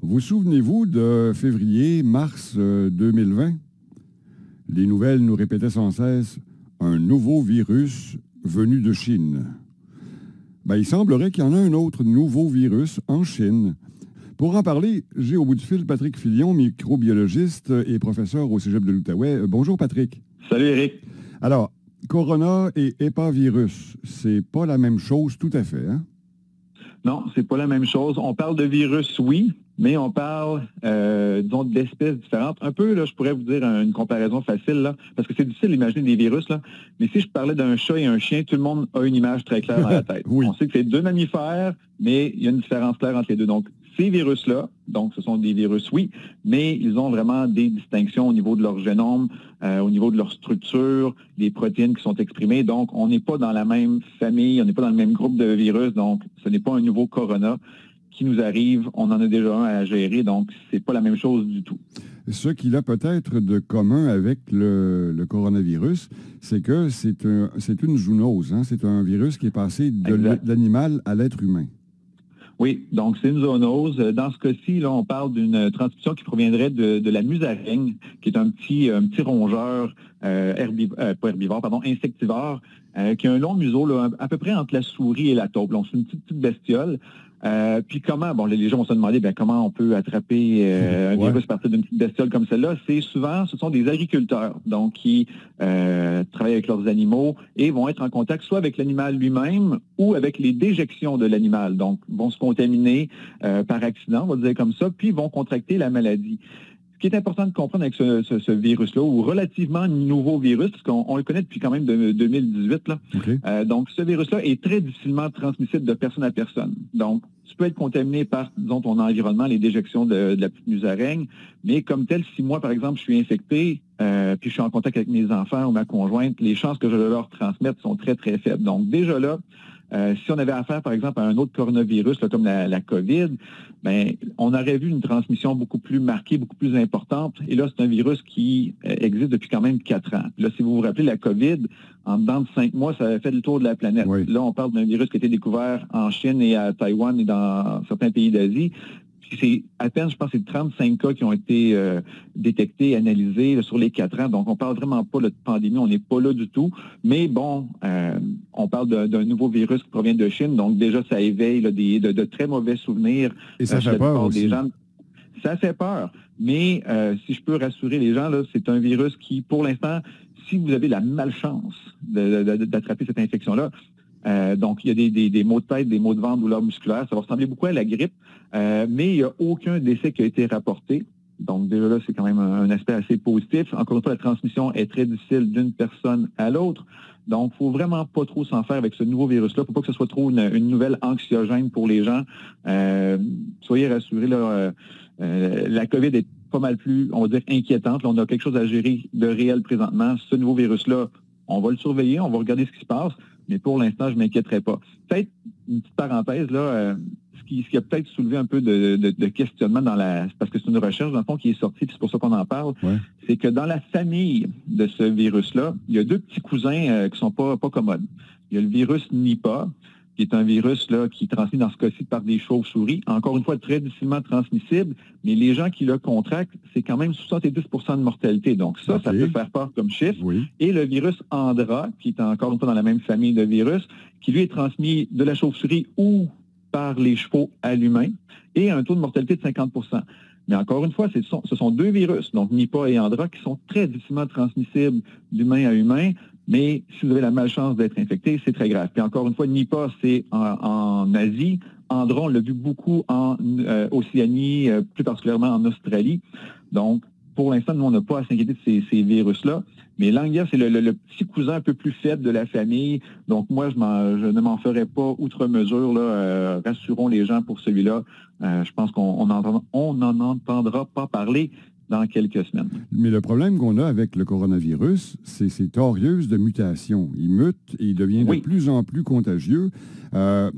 Vous souvenez-vous de février-mars 2020? Les nouvelles nous répétaient sans cesse un nouveau virus venu de Chine. Ben, il semblerait qu'il y en a un autre nouveau virus en Chine. Pour en parler, j'ai au bout du fil Patrick Filion, microbiologiste et professeur au Cégep de l'Outaouais. Bonjour Patrick. Salut Eric. Alors, corona et hépavirus, c'est pas la même chose tout à fait, hein? Non, c'est pas la même chose. On parle de virus, oui, mais on parle, disons, d'espèces différentes. Un peu, là, je pourrais vous dire une comparaison facile, là, parce que c'est difficile d'imaginer des virus, là. Mais si je parlais d'un chat et un chien, tout le monde a une image très claire dans la tête. Oui. On sait que c'est deux mammifères, mais il y a une différence claire entre les deux. Donc, ces virus-là, donc ce sont des virus, oui, mais ils ont vraiment des distinctions au niveau de leur génome, au niveau de leur structure, des protéines qui sont exprimées. Donc, on n'est pas dans la même famille, on n'est pas dans le même groupe de virus. Donc, ce n'est pas un nouveau corona qui nous arrive. On en a déjà un à gérer, donc c'est pas la même chose du tout. Ce qu'il a peut-être de commun avec le coronavirus, c'est que c'est une zoonose, hein? C'est un virus qui est passé de l'animal à l'être humain. Oui, donc c'est une zoonose. Dans ce cas-ci, là, on parle d'une transmission qui proviendrait de la musaraigne, qui est un petit rongeur pas herbivore, pardon, insectivore, qui a un long museau, là, à peu près entre la souris et la taupe. Donc, c'est une petite bestiole. Puis comment, bon, les gens vont se demander comment on peut attraper un virus à partir d'une petite bestiole comme celle-là. Ce sont des agriculteurs, donc qui travaillent avec leurs animaux et vont être en contact soit avec l'animal lui-même ou avec les déjections de l'animal. Donc, vont se contaminer par accident, on va dire comme ça, puis vont contracter la maladie. Ce qui est important de comprendre avec ce virus-là, ou relativement nouveau virus, parce qu'on le connaît depuis quand même 2018, là. Okay. Donc, ce virus-là est très difficilement transmissible de personne à personne. Donc, tu peux être contaminé par, disons, ton environnement, les déjections de la petite musaraigne, mais comme tel, si moi, par exemple, je suis infecté, puis je suis en contact avec mes enfants ou ma conjointe, les chances que je leur transmette sont très, très faibles. Donc, déjà là, si on avait affaire, par exemple, à un autre coronavirus, là, comme la COVID, ben, on aurait vu une transmission beaucoup plus marquée, beaucoup plus importante. Et là, c'est un virus qui existe depuis quand même 4 ans. Là, si vous vous rappelez, la COVID, en dedans de 5 mois, ça a fait le tour de la planète. Oui. Là, on parle d'un virus qui a été découvert en Chine et à Taïwan et dans certains pays d'Asie. Puis c'est à peine, je pense, c'est 35 cas qui ont été détectés, analysés là, sur les 4 ans. Donc, on parle vraiment pas là, de pandémie, on n'est pas là du tout. Mais bon, on parle d'un nouveau virus qui provient de Chine. Donc, déjà, ça éveille là, de très mauvais souvenirs. Et ça fait peur aussi. Des gens. Ça fait peur. Mais si je peux rassurer les gens, là, c'est un virus qui, pour l'instant, si vous avez la malchance d'attraper cette infection-là, donc, il y a des maux de tête, des maux de ventre, douleurs musculaires. Ça va ressembler beaucoup à la grippe, mais il n'y a aucun décès qui a été rapporté. Donc, déjà là, c'est quand même un aspect assez positif. Encore une fois, la transmission est très difficile d'une personne à l'autre. Donc, il ne faut vraiment pas trop s'en faire avec ce nouveau virus-là. Il ne faut pas que ce soit trop une nouvelle anxiogène pour les gens. Soyez rassurés, là, la COVID est pas mal plus, on va dire, inquiétante. Là, on a quelque chose à gérer de réel présentement. Ce nouveau virus-là, on va le surveiller, on va regarder ce qui se passe. Mais pour l'instant, je ne m'inquiéterai pas. Peut-être une petite parenthèse, là, ce qui a peut-être soulevé un peu de questionnement parce que c'est une recherche, dans le fond, qui est sortie, puis c'est pour ça qu'on en parle, c'est que dans la famille de ce virus-là, il y a 2 petits cousins qui sont pas commodes. Il y a le virus Nipah, qui est un virus là, qui est transmis dans ce cas-ci par des chauves-souris. Encore une fois, très difficilement transmissible, mais les gens qui le contractent, c'est quand même 70 de mortalité. Donc ça peut faire peur comme chiffre. Oui. Et le virus Andra, qui est encore une fois dans la même famille de virus, qui lui est transmis de la chauve-souris ou par les chevaux à l'humain, et un taux de mortalité de 50 %. Mais encore une fois, ce sont 2 virus, donc Nipah et Andra, qui sont très difficilement transmissibles d'humain à humain. Mais si vous avez la malchance d'être infecté, c'est très grave. Puis encore une fois, Nipah, c'est en Asie. Andra, on l'a vu beaucoup en Océanie, plus particulièrement en Australie. Donc, pour l'instant, nous, on n'a pas à s'inquiéter de ces virus-là. Mais l'Anguilla, c'est le petit cousin un peu plus faible de la famille. Donc, moi, je ne m'en ferai pas outre mesure. Là, rassurons les gens pour celui-là. Je pense qu'on n'en entendra pas parler dans quelques semaines. Mais le problème qu'on a avec le coronavirus, c'est ces torieuses de mutation. Il mute et il devient de plus en plus contagieux. Le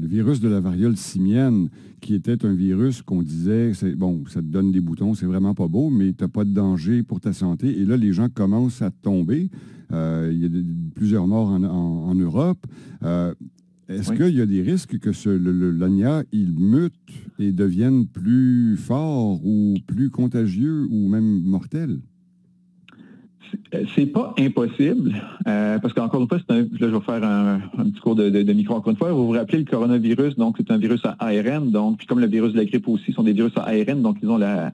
virus de la variole simienne, qui était un virus qu'on disait, ça te donne des boutons, c'est vraiment pas beau, mais tu n'as pas de danger pour ta santé. Et là, les gens commencent à tomber. Il y a plusieurs morts en Europe. est-ce qu'il y a des risques que l'ANIA, il mute et devienne plus fort ou plus contagieux ou même mortel? C'est pas impossible, parce qu'encore une fois, là, je vais faire un petit cours de micro encore une fois. Vous vous rappelez le coronavirus, donc c'est un virus à ARN, donc puis comme le virus de la grippe aussi sont des virus à ARN, donc ils ont la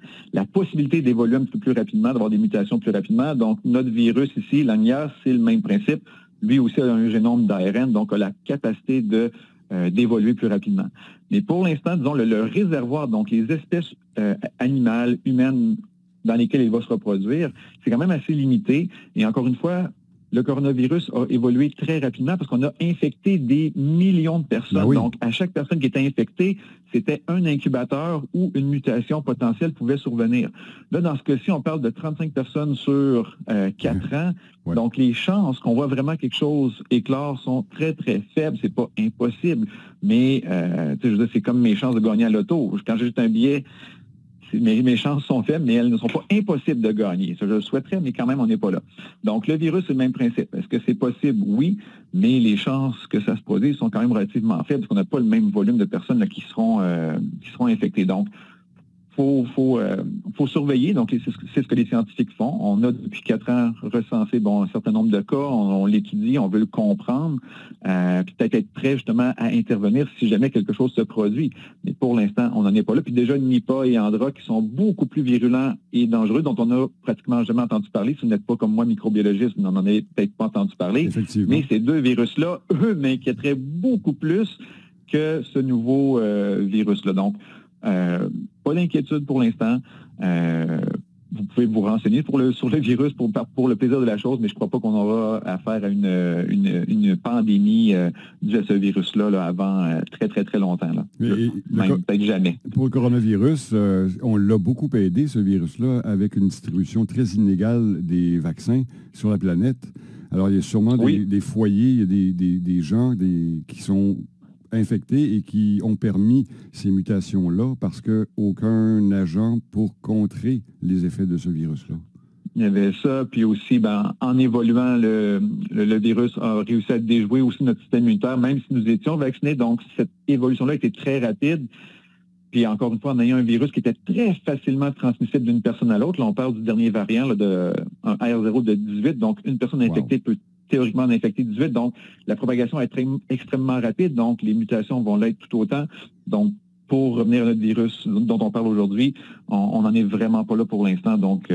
possibilité d'évoluer un petit peu plus rapidement, d'avoir des mutations plus rapidement. Donc notre virus ici, l'ANIA, c'est le même principe. Lui aussi a un génome d'ARN, donc a la capacité d'évoluer plus rapidement. Mais pour l'instant, disons, le réservoir, donc les espèces animales, humaines, dans lesquelles il va se reproduire, c'est quand même assez limité. Et encore une fois, le coronavirus a évolué très rapidement parce qu'on a infecté des millions de personnes. Ben oui. Donc, à chaque personne qui était infectée, c'était un incubateur où une mutation potentielle pouvait survenir. Là, dans ce cas-ci, on parle de 35 personnes sur 4 ans. Ouais. Donc, les chances qu'on voit vraiment quelque chose éclore sont très, très faibles. C'est pas impossible, mais je veux dire, c'est comme mes chances de gagner à l'auto. Quand j'achète un billet, mes chances sont faibles, mais elles ne sont pas impossibles de gagner. Ça, je le souhaiterais, mais quand même, on n'est pas là. Donc, le virus, c'est le même principe. Est-ce que c'est possible? Oui, mais les chances que ça se produise sont quand même relativement faibles parce qu'on n'a pas le même volume de personnes là, qui seront infectées. Donc, faut surveiller. Donc, c'est ce que les scientifiques font. On a depuis 4 ans recensé un certain nombre de cas. On l'étudie, on veut le comprendre, puis peut-être être prêt justement à intervenir si jamais quelque chose se produit. Mais pour l'instant, on n'en est pas là. Puis déjà, Nipah et Andra, qui sont beaucoup plus virulents et dangereux, dont on n'a pratiquement jamais entendu parler. Si vous n'êtes pas comme moi, microbiologiste, vous n'en avez peut-être pas entendu parler. Mais ces deux virus-là, eux, m'inquiéteraient beaucoup plus que ce nouveau virus-là. Donc, pas d'inquiétude pour l'instant. Vous pouvez vous renseigner sur le virus pour le plaisir de la chose, mais je ne crois pas qu'on aura affaire à une pandémie due à ce virus-là là, avant très, très, très longtemps. Là. Même peut-être jamais. Pour le coronavirus, on l'a beaucoup aidé, ce virus-là, avec une distribution très inégale des vaccins sur la planète. Alors, il y a sûrement des foyers, il y a des gens qui sont infectés et qui ont permis ces mutations-là parce qu'aucun agent pour contrer les effets de ce virus-là. Il y avait ça, puis aussi, en évoluant, le virus a réussi à déjouer aussi notre système immunitaire, même si nous étions vaccinés. Donc, cette évolution-là a été très rapide. Puis, encore une fois, en ayant un virus qui était très facilement transmissible d'une personne à l'autre, là, on parle du dernier variant, là, un R0 de 18, donc une personne infectée peut théoriquement en infecter 18. Donc, la propagation est extrêmement rapide. Donc, les mutations vont l'être tout autant. Donc, pour revenir à notre virus dont on parle aujourd'hui, on n'en est vraiment pas là pour l'instant. Donc,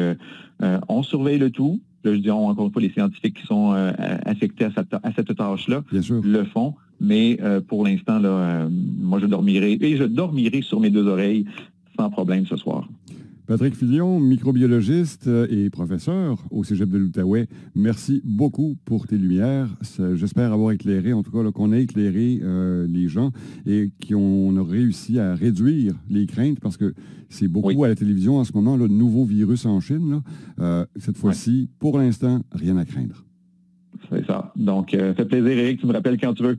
on surveille le tout. Là, je dis encore une fois, les scientifiques qui sont affectés à cette tâche-là le font. Mais pour l'instant, là, moi, je dormirai sur mes deux oreilles sans problème ce soir. Patrick Filion, microbiologiste et professeur au Cégep de l'Outaouais, merci beaucoup pour tes lumières. J'espère avoir éclairé, en tout cas, qu'on a éclairé les gens et qu'on a réussi à réduire les craintes parce que c'est beaucoup à la télévision en ce moment, le nouveau virus en Chine. Là. Cette fois-ci, pour l'instant, rien à craindre. C'est ça. Donc, fait plaisir, Éric. Tu me rappelles quand tu veux.